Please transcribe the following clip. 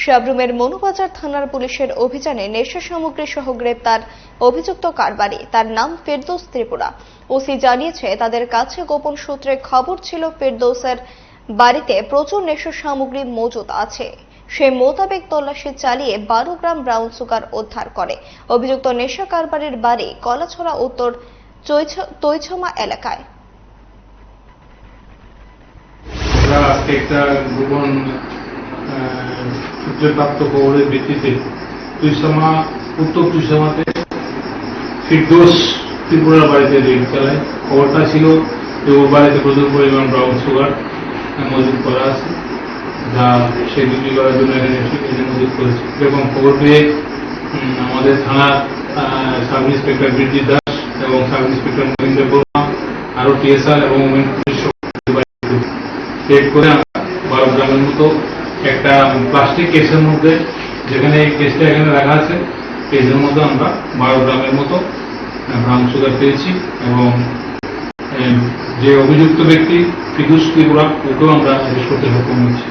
সাবরুমের মনুবাজার থানার পুলিশের অভিযানে নেশা সামগ্রী সহ গ্রেপ্তার অভিযুক্ত কারবারি। তার নাম ফেরদৌস ত্রিপুরা। ওসি জানিয়েছে, তাদের কাছে গোপন সূত্রে খবর ছিল ফেরদৌসের বাড়িতে প্রচুর নেশা সামগ্রী মজুদ আছে। সে মোতাবেক তল্লাশি চালিয়ে 12 গ্রাম ব্রাউন সুগার উদ্ধার করে। অভিযুক্ত নেশা কারবারির বাড়ি কলাছড়া উত্তর তৈছমা এলাকায়। সূত্রপ্রাপ্ত খবরের ভিত্তিতে উত্তর তুইসমাতে ফেরদৌস ত্রিপুরার বাড়িতে রেড চালায়। খবরটা ছিল যে ওর বাড়িতে প্রচুর পরিমাণ ব্রাউন সুগার মজুদ করা আছে, যা সে বিক্রি করার জন্য এখানে মজুদ করেছে। এরকম খবর পেয়ে আমাদের থানার সাব ইন্সপেক্টর বীরজিৎ দাস এবং সাব ইন্সপেক্টর মহেন্দ্র বর্মা, আরো টিএসআর এবং উমেন পুলিশ রেড করে 12 গ্রামের মতো একটা প্লাস্টিক কেসের মধ্যে, যেখানে এই কেসটা এখানে রাখা আছে, কেসের মধ্যে আমরা 12 গ্রামের মতো ব্রাউন সুগার পেয়েছি এবং যে অভিযুক্ত ব্যক্তি ফেরদৌস ত্রিপুরা, ওকেও আমরা অ্যারেস্ট করতে সক্ষম হয়েছি।